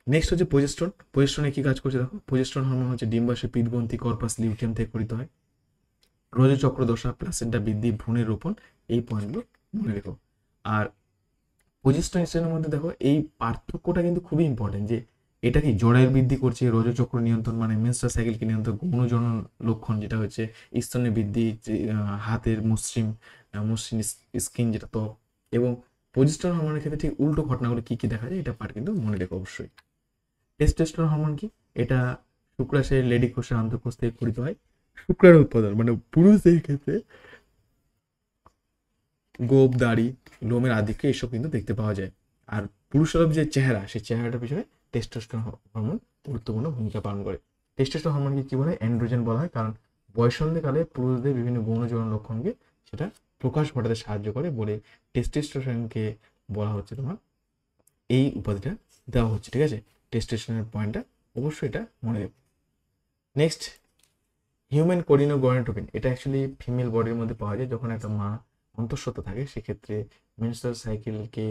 নেক্সট হচ্ছে প্রজেস্ট্রন। প্রজেস্ট্রনে কি কাজ করছে দেখো, প্রজেস্ট্রন হরমোন হচ্ছে ডিম্বাশয় পিত্তগ্রন্থি, কর্পাস লিউটিয়াম থেকে পরিত হয়। রজচক্র দশা, প্লাসেন্টা বৃদ্ধি, ভ্রূণের রোপণ, এই পয়েন্টগুলো মনে রেখো। আর প্রজেস্ট্রন স্টেরনের মধ্যে দেখো এই পার্থক্যটা কিন্তু খুবই ইম্পর্টেন্ট, যে এটা কি জরায়ুর বৃদ্ধি করছে, রজচক্র নিয়ন্ত্রণ মানে মেনস্ট্রুয়াল সাইকেলকে নিয়ন্ত্রণ, গৌণজনন লক্ষণ যেটা হচ্ছে স্তনের বৃদ্ধি, হাতের মসৃণ স্কিন যেটা ত্বক, এবং প্রজেস্টেরন হরমোনের ক্ষেত্রে ঠিক উল্টো ঘটনাগুলো কি কি দেখা যায়, এটা পার্ট কিন্তু মনে রেখো অবশ্যই। টেস্টোস্টেরন হরমোন কি, এটা শুক্রাশয়ের লেডি কোষের আন্তঃকোষ থেকে পরিত হয়। শুক্রাণু উৎপাদন মানে পুরুষদের ক্ষেত্রে গোপ, দাড়ি, লোমের আধিক্য, এসব কিন্তু দেখতে পাওয়া যায়। আর পুরুষের যে চেহারা, সেই চেহারাটার পিছনে টেস্টোস্টেরন হরমোন গুরুত্বপূর্ণ ভূমিকা পালন করে। টেস্টোস্টেরন হরমোনকে কি বলে, অ্যান্ড্রোজেন বলা হয়, কারণ বয়ঃসন্ধিকালে পুরুষদের বিভিন্ন গৌণজনন লক্ষণকে সেটা প্রকাশ ঘটাতে সাহায্য করে বলে টেস্টোস্টেরনকে বলা হচ্ছে তোমার, এই উপাধিটা দেওয়া হচ্ছে, ঠিক আছে। টেস্টোস্টেরনের পয়েন্টটা অবশ্যই এটা মনে রাখবে। নেক্সট, হিউম্যান কোরিনোগনেটোপিন, এটা অ্যাকচুয়ালি ফিমেল বডির মধ্যে পাওয়া যায়, যখন একটা মা অন্তঃসত্ত্বা থাকে সেক্ষেত্রে মেনস্ট্রুয়াল সাইকেলকে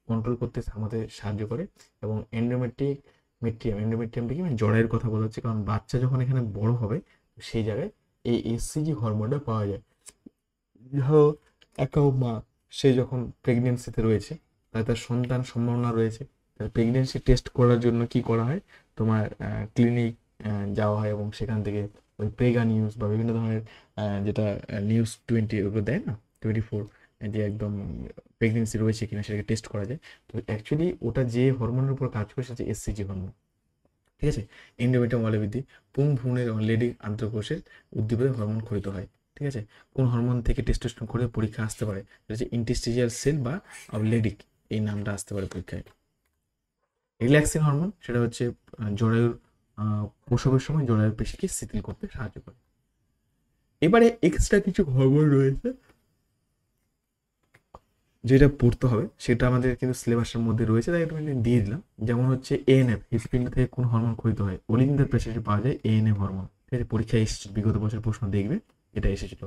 কন্ট্রোল করতে আমাদের সাহায্য করে। এবং এন্ডোমেট্রিয়ামটা কি, মানে জরায়ের কথা বলা হচ্ছে, কারণ বাচ্চা যখন এখানে বড় হবে সেই জায়গায় এই এসসিজি হরমোনটা পাওয়া যায়। ধরো একটা মা, সে যখন প্রেগনেন্সিতে রয়েছে, তার সন্তান সম্ভাবনা রয়েছে, তার প্রেগনেন্সি টেস্ট করার জন্য কি করা হয়, তোমার ক্লিনিক যাওয়া হয়, এবং সেখান থেকে ওই প্রেগা নিউজ বা বিভিন্ন ধরনের যেটা নিউজ 20 ওগুলো দেয় না, 24, যে একদম প্রেগনেন্সি রয়েছে কিনা সেটাকে টেস্ট করা যায়। তো অ্যাকচুয়ালি ওটা যে হরমোনের উপর কাজ করে সেটা এসসিজি হরমোন, ঠিক আছে। এন্ডোমেট্রিয়াম মলবৃদ্ধি, পুং ভ্রূণের এবং লেডি আন্তঃকোষের উদ্দীপকে হরমোন ক্ষরিত হয়, ঠিক আছে। কোন হরমোন থেকে টেস্টোস্টেরন করে পরীক্ষা আসতে পারে, সেটা হচ্ছে ইন্টারস্টিশিয়াল সেল বা লেডিক, এই নামটা আসতে পারে পরীক্ষায়। রিল্যাক্সিন হরমোন, সেটা হচ্ছে জরায়ুর প্রসবের সময় জরায়ুর পেশিকে শিথিল করতে সাহায্য করে। এবারে এক্সট্রা কিছু হরমোন রয়েছে যেটা পড়তে হবে, সেটা আমাদের কিন্তু সিলেবাসের মধ্যে রয়েছে, তাই একটু দিয়ে দিলাম। যেমন হচ্ছে এএনএফ, হৃৎপিণ্ড থেকে কোন হরমোন ক্ষরিত হয়, অলিন্দার প্রেসারে পাওয়া যায় এএনএফ হরমোন, ঠিক আছে। পরীক্ষায় এসেছিল, বিগত বছর প্রশ্ন দেখবে, এটা এসেছিল।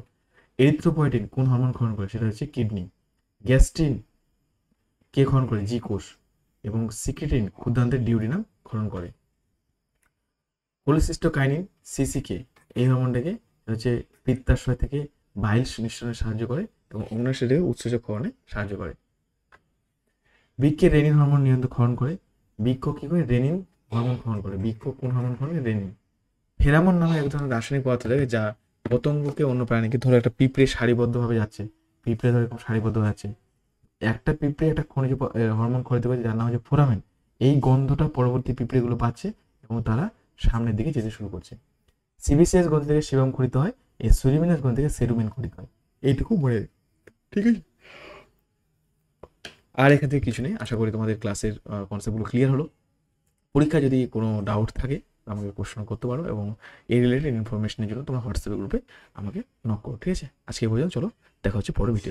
এরিথ্রোপয়েটিন কোন হরমোন ক্ষরণ করে, সেটা হচ্ছে কিডনি। গ্যাস্ট্রিন কে ক্ষরণ করে, জি কোষ। এবং সিক্রেটিন ক্ষুদ্রান্তের ডিউডিনাম ক্ষরণ করে। কোলেসিস্টোকাইনিন সিসিকে, এই হরমোনটাকে হচ্ছে পিত্তাশয় থেকে বাইল নিঃসরণে সাহায্য করে এবং অগ্ন্যাশয় থেকে উৎসেচক ক্ষরণে সাহায্য করে। বৃক্কে রেনিন হরমোন নিয়ন্ত্রণ ক্ষরণ করে। বৃক্ক কি করে, রেনিন হরমোন ক্ষরণ করে। বৃক্ক কোন হরমোন ক্ষরণ করে, রেনিন। ফেরামন নামে এক ধরনের রাসায়নিক পদার্থ থাকে যা পতঙ্গকে অন্য প্রাণীকে, ধরো একটা পিঁপড়ে সারিবদ্ধভাবে যাচ্ছে, পিঁপড়ে ধরো এরকম সারিবদ্ধ যাচ্ছে, একটা পিঁপড়ে একটা খনিজ হরমোন ক্ষরিত করেছে যার নাম হচ্ছে ফোরামেন। এই গন্ধটা পরবর্তী পিঁপড়েগুলো পাচ্ছে এবং তারা সামনের দিকে যেতে শুরু করছে। সিবিসিএস গ্রন্থি থেকে সেবাম ক্ষরিত হয়, এই সুরিমিনাস গ্রন্থি থেকে সেরুমিন ক্ষরিত হয়। এইটুকু মনে রাখবে, ঠিক আছে। আর এখান থেকে কিছু নেই, আশা করি তোমাদের ক্লাসের কনসেপ্টগুলো ক্লিয়ার হলো। পরীক্ষায় যদি কোনো ডাউট থাকে আমাকে কোশ্চেন করতে পারো, এবং এই রিলেটেড ইনফরমেশনের জন্য তোমরা হোয়াটসঅ্যাপ গ্রুপে আমাকে নক করো, ঠিক আছে। আজকে এই পর্যন্ত, চলো দেখা হচ্ছে পরের ভিডিওতে।